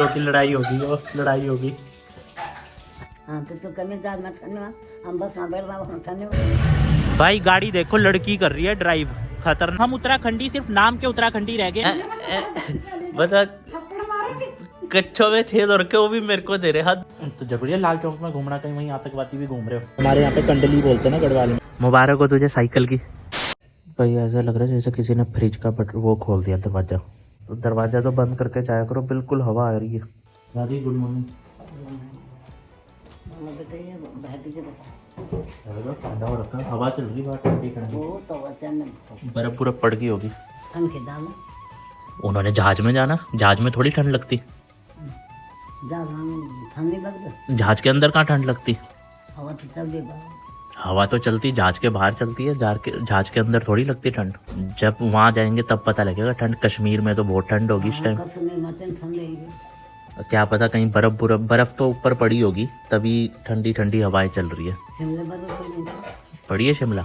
की लड़ाई होगी और लड़ाई होगी। हाँ तो कमी जात मत करना, हम बस वहाँ बैठ रहा ठंडे। भाई गाड़ी देखो, लड़की कर रही है ड्राइव, खतरनाक। हम उत्तराखंडी, सिर्फ नाम के उत्तराखंडी रह गए। बता कच्छों में छेद और के वो भी मेरे को दे रहे हाथ। तो जरूरी है लाल चौक में घूमना, कहीं वहीं आतंकवादी भी घूम रहे हो। हमारे यहाँ पे कंडली बोलते हैं ना गढ़वाल में। मुबारक हो तुझे साइकिल की। भाई ऐसा लग रहा है जैसे किसी ने फ्रिज का वो खोल दिया दरवाजा। तो दरवाजा तो बंद करके जाया करो, बिल्कुल हवा आ रही है। दादी गुड मॉर्निंग। ठंडा हो रखा, हवा चल रही है ठंडी। बर्फ पूरा पड़ गई होगी। उन्होंने जहाज में जाना, जहाज में थोड़ी ठंड लगती। जहाज के अंदर कहाँ ठंड लगती? हवा तो चलती जहाज के बाहर चलती है, जहाज के अंदर थोड़ी लगती ठंड। जब वहाँ जाएंगे तब पता लगेगा ठंड। कश्मीर में तो बहुत ठंड होगी इस टाइम। क्या पता कहीं बर्फ तो ऊपर पड़ी होगी, तभी ठंडी ठंडी हवाएं चल रही है। पड़ी है शिमला।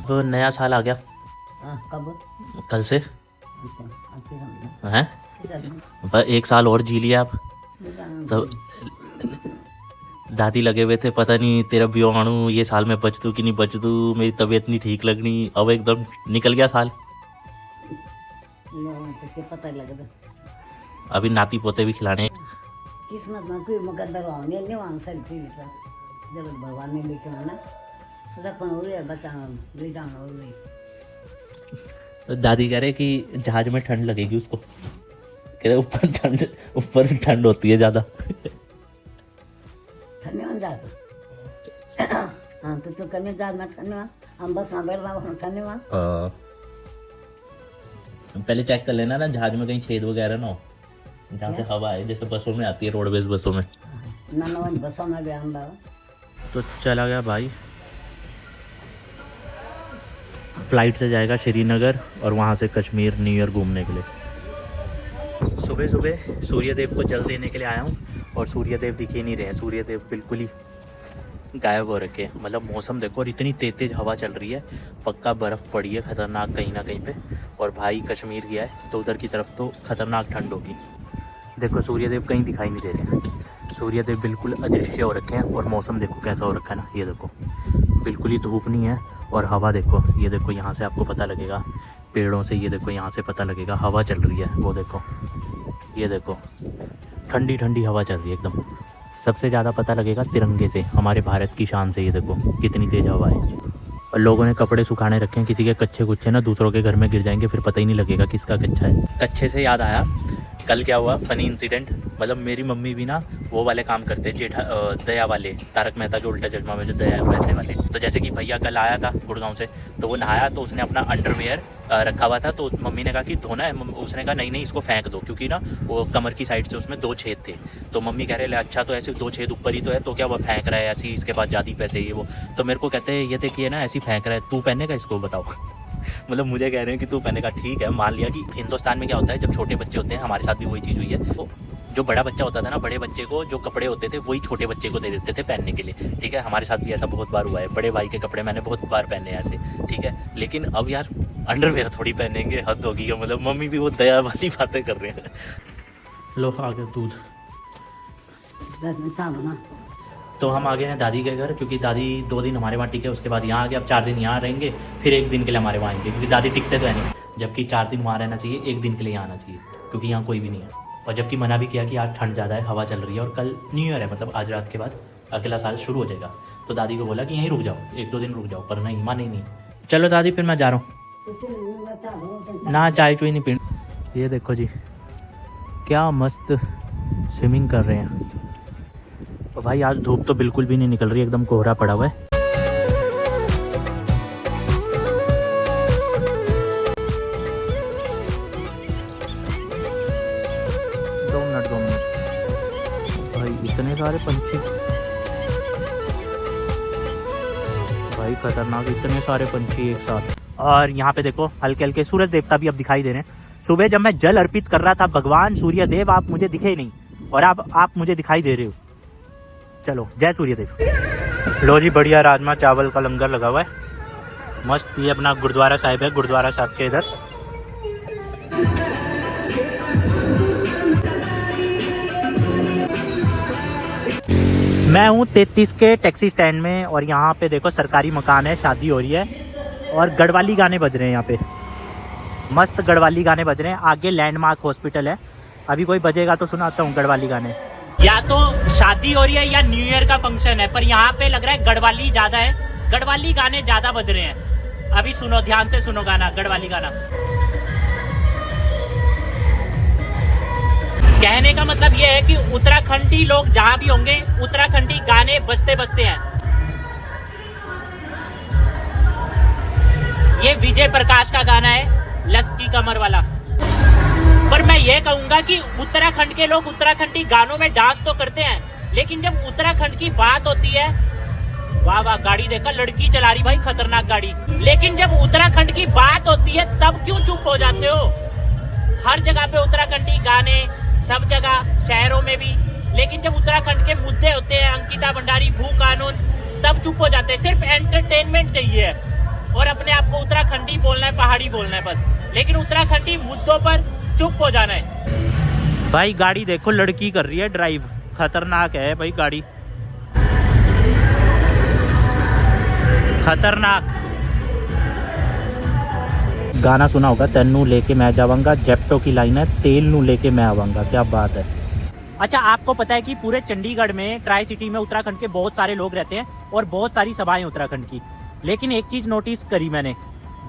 तो नया साल आ गया। कब? कल से हैं? एक साल और जी लिया आप। तो दादी लगे हुए थे, पता नहीं तेरा ब्योहाणु ये साल में बच दूँ कि नहीं बच दूँ, मेरी तबीयत नहीं ठीक लगनी। अब एकदम निकल गया साल। पता लगा अभी नाती पोते भी खिलाने। किस्मत में कोई मुकद्दर होंगे नहीं वहाँ सेल्फी जब भगवान ने लिखे होना रखना हुई है, बचाना ले जाना हुई। दादी कह रहे कि जहाज में ठंड लगेगी उसको। कह रहे ऊपर ठंड होती है ज्यादा। ठंडे जाता। हाँ तो कमी जात मत करना, हम बस वहाँ बैठ रहा ठंडे वहाँ। पहले चेक कर लेना ना जहाज में कहीं छेद वगैरह ना हो, जहाँ से हवा है, जैसे बसों में आती है, रोडवेज बसों में। ना बसों में भी हम तो चला गया भाई। फ्लाइट से जाएगा श्रीनगर और वहाँ से कश्मीर न्यू ईयर घूमने के लिए। सुबह सुबह सूर्यदेव को जल देने के लिए आया हूँ और सूर्यदेव दिख ही नहीं रहे हैं। सूर्यदेव बिल्कुल ही गायब हो रखे हैं। मतलब मौसम देखो, और इतनी तेज हवा चल रही है, पक्का बर्फ़ पड़ी है खतरनाक कहीं ना कहीं पे। और भाई कश्मीर गया है तो उधर की तरफ तो खतरनाक ठंड होगी। देखो सूर्यदेव कहीं दिखाई नहीं दे रहे हैं। सूर्यदेव बिल्कुल अदृश्य हो रखे हैं। और मौसम देखो कैसा हो रखा है ना, ये देखो बिल्कुल ही धूप नहीं है। और हवा देखो, ये देखो यहाँ से आपको पता लगेगा, पेड़ों से ये देखो यहाँ से पता लगेगा हवा चल रही है। वो देखो, ये देखो ठंडी ठंडी हवा चल रही है एकदम। सबसे ज़्यादा पता लगेगा तिरंगे से, हमारे भारत की शान से। ये देखो कितनी तेज़ हवा है। और लोगों ने कपड़े सुखाने रखे हैं, किसी के कच्चे कुच्चे ना दूसरों के घर में गिर जाएंगे, फिर पता ही नहीं लगेगा किसका कच्चा है। कच्चे से याद आया, कल क्या हुआ फनी इंसिडेंट। मतलब मेरी मम्मी भी ना वो वाले काम करते हैं, दया वाले, तारक मेहता के उल्टा चश्मा में जो दया वैसे वाले। तो जैसे कि भैया कल आया था गुड़गांव से, तो वो नहाया तो उसने अपना अंडरवेयर रखा हुआ था। तो मम्मी ने कहा कि धोना है। उसने कहा नहीं इसको फेंक दो, क्योंकि ना वो कमर की साइड से उसमें 2 छेद थे। तो मम्मी कह रहे अच्छा तो ऐसे 2 छेद ऊपर ही तो है, तो क्या वो फेंक रहा है ऐसी, इसके पास ज़्यादा पैसे ये वो। तो मेरे को कहते हैं ये देखिए ना ऐसी फेंक रहा है, तू पहनेगा इसको बताओ। मतलब मुझे कह रहे हैं कि तू पहने का। ठीक है, मान लिया कि हिंदुस्तान में क्या होता है, जब छोटे बच्चे होते हैं, हमारे साथ भी वही चीज़ हुई है। तो जो बड़ा बच्चा होता था ना, बड़े बच्चे को जो कपड़े होते थे वही छोटे बच्चे को दे देते थे पहनने के लिए। ठीक है, हमारे साथ भी ऐसा बहुत बार हुआ है। बड़े भाई के कपड़े मैंने बहुत बार पहने हैं ऐसे। ठीक है, लेकिन अब यार अंडरवेयर थोड़ी पहनेंगे, हद होगी। मतलब मम्मी भी वो दया वाली बातें कर रहे हैं। लो आ गया दूध। तो हम आ गए हैं दादी के घर, क्योंकि दादी 2 दिन हमारे वहाँ टिके, उसके बाद यहाँ आ गए। अब 4 दिन यहाँ रहेंगे, फिर 1 दिन के लिए हमारे वहाँ आएंगे, क्योंकि दादी टिकते तो है नहीं। जबकि 4 दिन वहाँ रहना चाहिए, 1 दिन के लिए यहाँ आना चाहिए, क्योंकि यहाँ कोई भी नहीं है। और जबकि मना भी किया कि आज ठंड ज़्यादा है, हवा चल रही है, और कल न्यू ईयर है, मतलब आज रात के बाद अगला साल शुरू हो जाएगा। तो दादी को बोला कि यहीं रुक जाओ, 1-2 दिन रुक जाओ, पर नहीं, माने नहीं। चलो दादी फिर मैं जा रहा हूँ ना, चाय चुई नहीं पीनी। ये देखो जी क्या मस्त स्विमिंग कर रहे हैं। और भाई आज धूप तो बिल्कुल भी नहीं निकल रही, एकदम कोहरा पड़ा हुआ है। दो मिनट भाई, इतने सारे पंछी भाई, खतरनाक इतने सारे पंछी एक साथ। और यहाँ पे देखो हल्के हल्के सूरज देवता भी अब दिखाई दे रहे हैं। सुबह जब मैं जल अर्पित कर रहा था, भगवान सूर्य देव आप मुझे दिखे ही नहीं, और आप मुझे दिखाई दे रहे हो। चलो जय सूर्यदेव। लो जी बढ़िया राजमा चावल का लंगर लगा हुआ है मस्त। ये अपना गुरुद्वारा साहिब है, गुरुद्वारा साहिब के इधर। मैं हूँ 33 के टैक्सी स्टैंड में और यहाँ पे देखो सरकारी मकान है, शादी हो रही है और गढ़वाली गाने बज रहे हैं यहाँ पे। मस्त गढ़वाली गाने बज रहे हैं। आगे लैंडमार्क हॉस्पिटल है, अभी कोई बजेगा तो सुनाता हूँ गढ़वाली गाने। या तो शादी हो रही है या न्यू ईयर का फंक्शन है, पर यहाँ पे लग रहा है गढ़वाली ज्यादा है, गढ़वाली गाने ज्यादा बज रहे हैं। अभी सुनो, ध्यान से सुनो गाना, गढ़वाली गाना। कहने का मतलब ये है कि उत्तराखंडी लोग जहाँ भी होंगे उत्तराखंडी गाने बजते बजते हैं। ये विजय प्रकाश का गाना है, लस की कमर वाला। पर मैं ये कहूंगा कि उत्तराखंड के लोग उत्तराखंडी गानों में डांस तो करते हैं, लेकिन जब उत्तराखंड की बात होती है, वाह वाह, गाड़ी देखा, लड़की चला रही भाई, खतरनाक गाड़ी। लेकिन जब उत्तराखंड की बात होती है तब क्यों चुप हो जाते हो? हर जगह पे उत्तराखंडी गाने, सब जगह, शहरों में भी। लेकिन जब उत्तराखंड के मुद्दे होते हैं, अंकिता भंडारी, भू कानून, तब चुप हो जाते हैं। सिर्फ एंटरटेनमेंट चाहिए और अपने आप को उत्तराखंडी बोलना है, पहाड़ी बोलना है बस। लेकिन उत्तराखंडी मुद्दों पर चुप हो जाना है। भाई गाड़ी देखो, लड़की कर रही है ड्राइव, खतरनाक है भाई गाड़ी, खतरनाक। गाना सुना होगा, तेनू लेके मैं जावांगा, जेप्टो की लाइन है, तेल नू लेके मैं आवांगा। क्या बात है। अच्छा, आपको पता है कि पूरे चंडीगढ़ में, ट्राई सिटी में उत्तराखंड के बहुत सारे लोग रहते हैं और बहुत सारी सभाएं उत्तराखंड की। लेकिन एक चीज नोटिस करी मैंने,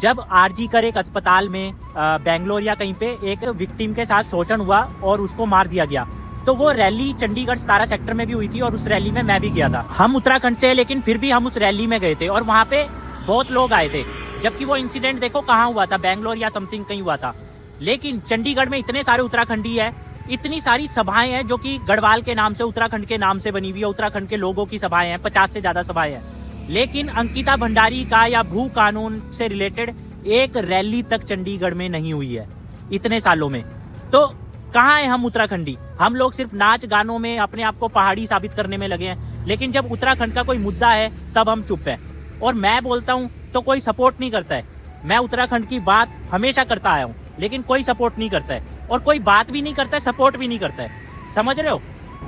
जब आरजी कर एक अस्पताल में बेंगलोर या कहीं पे एक विक्टिम के साथ शोषण हुआ और उसको मार दिया गया, तो वो रैली चंडीगढ़ 17 सेक्टर में भी हुई थी और उस रैली में मैं भी गया था। हम उत्तराखंड से, लेकिन फिर भी हम उस रैली में गए थे और वहाँ पे बहुत लोग आए थे। जबकि वो इंसिडेंट देखो कहाँ हुआ था, बेंगलोर या समथिंग कहीं हुआ था। लेकिन चंडीगढ़ में इतने सारे उत्तराखंडी है, इतनी सारी सभाएं हैं जो कि गढ़वाल के नाम से, उत्तराखंड के नाम से बनी हुई है। उत्तराखंड के लोगों की सभाएं हैं, 50 से ज्यादा सभाएं हैं। लेकिन अंकिता भंडारी का या भू कानून से रिलेटेड एक रैली तक चंडीगढ़ में नहीं हुई है इतने सालों में। तो कहाँ है हम उत्तराखंडी? हम लोग सिर्फ नाच गानों में अपने आप को पहाड़ी साबित करने में लगे हैं। लेकिन जब उत्तराखंड का कोई मुद्दा है तब हम चुप है। और मैं बोलता हूँ तो कोई सपोर्ट नहीं करता है। मैं उत्तराखंड की बात हमेशा करता आया हूँ, लेकिन कोई सपोर्ट नहीं करता है और कोई बात भी नहीं करता है, सपोर्ट भी नहीं करता है। समझ रहे हो?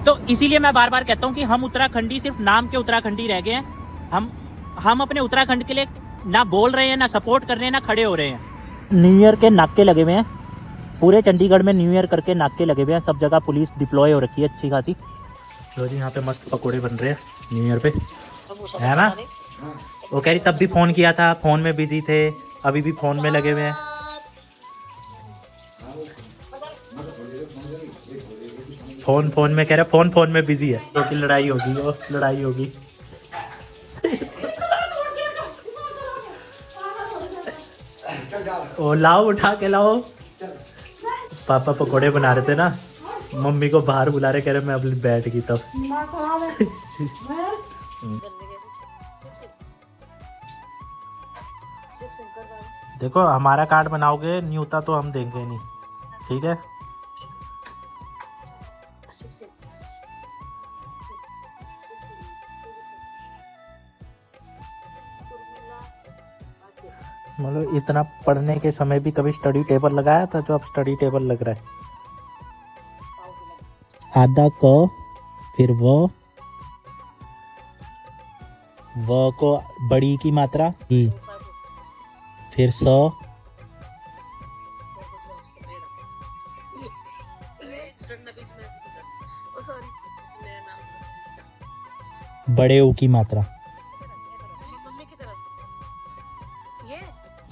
तो इसीलिए मैं बार बार कहता हूँ कि हम उत्तराखंडी सिर्फ नाम के उत्तराखंडी रह गए हैं। हम अपने उत्तराखंड के लिए ना बोल रहे हैं, ना सपोर्ट कर रहे हैं, ना खड़े हो रहे हैं। न्यू ईयर के नाके लगे हुए हैं पूरे चंडीगढ़ में, न्यू ईयर करके नाके लगे हुए हैं। सब जगह पुलिस डिप्लॉय हो रखी है अच्छी खासी। लो जी, यहाँ पे मस्त पकोड़े बन रहे हैं न्यू ईयर पे, है ना? वो कह रही तब भी फोन किया था, फोन में बिजी थे, अभी भी फोन में लगे हुए हैं। फोन में कह रहा, फोन में बिजी है। तो लड़ाई होगी, वो लड़ाई होगी। ओ लाओ, उठा के लाओ। पापा पकोड़े बना रहे थे ना, मम्मी को बाहर बुला रहे, कह रहे मैं अब बैठ गई तब। देखो, हमारा कार्ड बनाओगे न्यूता तो हम देंगे नहीं, ठीक है? मतलब इतना पढ़ने के समय भी कभी स्टडी टेबल लगाया था जो अब स्टडी टेबल लग रहा है। आधा क, फिर वो को बड़ी की मात्रा ई, फिर स, बड़े ऊ की मात्रा।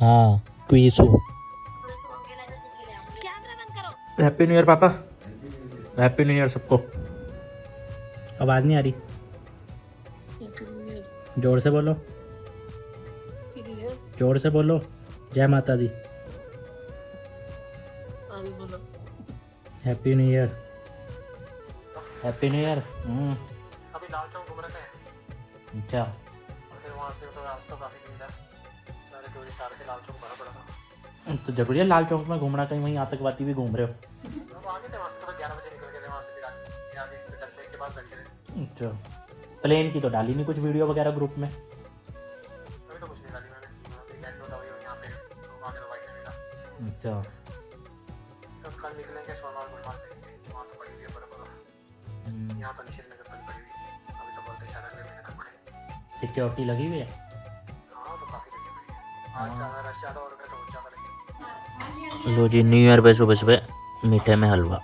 हाँ, क्वीसू। हैप्पी न्यू ईयर पापा, हैप्पी न्यू ईयर सबको। आवाज नहीं आ रही, जोर से बोलो, जोर से बोलो। जय माता दी, happy new year, happy new year. अभी लाल चौक घूम रहे थे। अच्छा, और फिर वहाँ से तो आज तो काफी भीड़ है, सारे टूरिस्ट आ रहे थे, लाल चौक भरा पड़ा था। तो जरूरी है लाल चौक में घूमना? कहीं वहीं आतंकवादी भी घूम रहे हो? हम आगे थे, वहाँ से तो 11 बजे निकल गए थे, वहाँ से फिर आगे डल लेक के पास बैठ गए थे। अच्छा, प्लेन की तो डाली नहीं कुछ वीडियो वगैरह ग्रुप में? अभी तो कुछ नहीं डाली मैंने, कैट होता हुआ यहाँ पे लोग आगे तो बाइक में मिला। अच्छा, तो कल निकलेंगे सोनवार गुलमार्ग से, वहाँ तो पड़ी हुई है बर्फ। यहाँ तो श्रीनगर पर पड़ी हुई है, अभी तो बहुत होते शायद अगले महीने तक खाए। सिक्योरिटी लगी हुई है। हाँ तो काफी लगी पड़ी है। आज ज्यादा रश ज्यादा हो रहा है तो ज्यादा लगी। लो जी, न्यू ईयर पे सुबह सुबह मीठे में हलवा।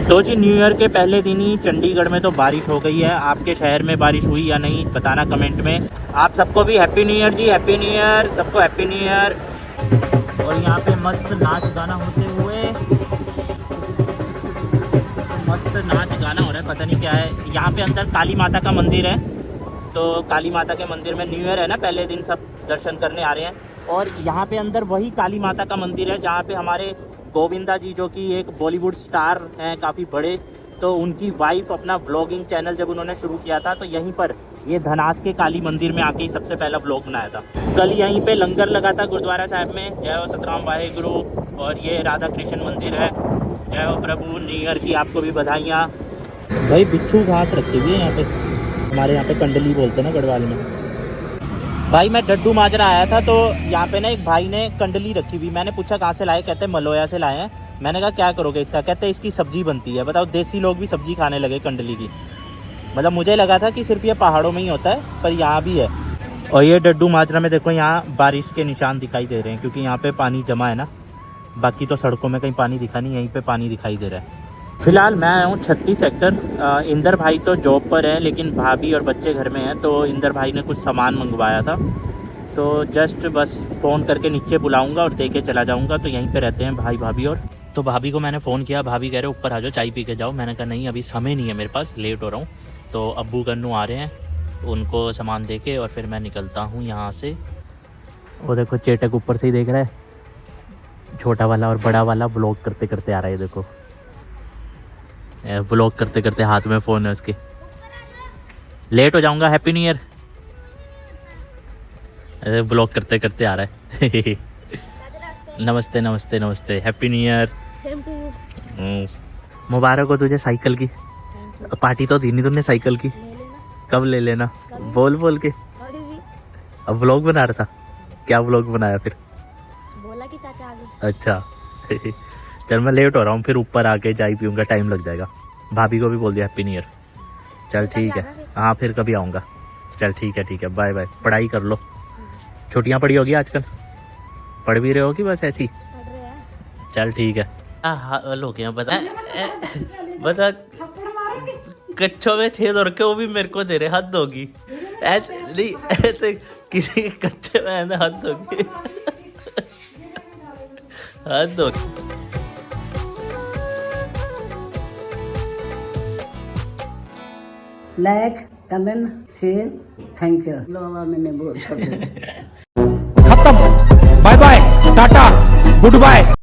तो जी न्यू ईयर के पहले दिन ही चंडीगढ़ में तो बारिश हो गई है। आपके शहर में बारिश हुई या नहीं बताना कमेंट में। आप सबको भी हैप्पी न्यू ईयर जी, हैप्पी न्यू ईयर, सबको हैप्पी न्यू ईयर। और यहाँ पे मस्त नाच गाना होते हुए, मस्त नाच गाना हो रहा है, पता नहीं क्या है। यहाँ पे अंदर काली माता का मंदिर है, तो काली माता के मंदिर में न्यू ईयर है ना, पहले दिन सब दर्शन करने आ रहे हैं। और यहाँ पे अंदर वही काली माता का मंदिर है जहाँ पे हमारे गोविंदा जी, जो कि एक बॉलीवुड स्टार हैं काफ़ी बड़े, तो उनकी वाइफ अपना ब्लॉगिंग चैनल जब उन्होंने शुरू किया था तो यहीं पर ये धनास के काली मंदिर में आके ही सबसे पहला ब्लॉग बनाया था। कल यहीं पे लंगर लगा था गुरुद्वारा साहब में। जय हो सतराम वाहेगुरु। और ये राधा कृष्ण मंदिर है। जय हो प्रभु, न्यू ईयर की आपको भी बधाइयाँ। भाई बिच्छू घास रखी हुई है यहाँ पे, हमारे यहाँ पे कंडली बोलते हैं ना गढ़वाल में। भाई मैं डड्डू माजरा आया था तो यहाँ पे ना एक भाई ने कंडली रखी हुई। मैंने पूछा कहाँ से लाए, कहते मलोया से लाए हैं। मैंने कहा क्या करोगे इसका, कहते इसकी सब्जी बनती है। बताओ, देसी लोग भी सब्जी खाने लगे कंडली की। मतलब मुझे लगा था कि सिर्फ ये पहाड़ों में ही होता है, पर यहाँ भी है। और ये डड्डू माजरा में देखो, यहाँ बारिश के निशान दिखाई दे रहे हैं क्योंकि यहाँ पे पानी जमा है ना। बाकी तो सड़कों में कहीं पानी दिखा नहीं, यहीं पे पानी दिखाई दे रहा है। फिलहाल मैं आया हूँ 36 सेक्टर। इंदर भाई तो जॉब पर है लेकिन भाभी और बच्चे घर में हैं, तो इंदर भाई ने कुछ सामान मंगवाया था, तो जस्ट बस फ़ोन करके नीचे बुलाऊंगा और दे के चला जाऊंगा। तो यहीं पे रहते हैं भाई भाभी। और तो भाभी को मैंने फ़ोन किया, भाभी कह रहे ऊपर आ जाओ चाय पी के जाओ। मैंने कहा नहीं अभी समय नहीं है मेरे पास, लेट हो रहा हूँ। तो अब्बू गन्नू आ रहे हैं, उनको सामान दे के और फिर मैं निकलता हूँ यहाँ से। वो देखो चेटक ऊपर से ही देख रहा है, छोटा वाला और बड़ा वाला व्लॉग करते करते आ रहा है। देखो व्लॉग करते करते हाथ में फ़ोन है उसके। लेट हो जाऊंगा, हैप्पी न्यू ईयर। व्लॉग करते करते आ रहा है। नमस्ते नमस्ते नमस्ते, हैप्पी न्यू ईयर। मुबारक हो तुझे साइकिल की। पार्टी तो दी नहीं तुमने साइकिल की, कब ले लेना? बोल बोल के। अब व्लॉग बना रहा था, क्या व्लॉग बनाया फिर? बोला कि चाचा आ गए। अच्छा चल मैं लेट हो रहा हूँ, फिर ऊपर आके चाय पीऊँगा, टाइम लग जाएगा। भाभी को भी बोल दिया हैप्पी न्यू ईयर। चल ठीक है, हाँ फिर कभी आऊँगा। चल ठीक है, बाय बाय। पढ़ाई कर लो, छुट्टियाँ पड़ी होगी आजकल, पढ़ भी रहे हो कि बस ऐसी? पढ़ रहे हैं। चल ठीक है। लो क्या बता बता, कच्चों में छेद और के वो भी मेरे को दे रहे, हद होगी। ऐसे नहीं, ऐसे किसी के कच्चे में हद होगी, हद होगी। Like comment share, thank you. लो मैंने बोल खत्म, bye bye, tata, good bye.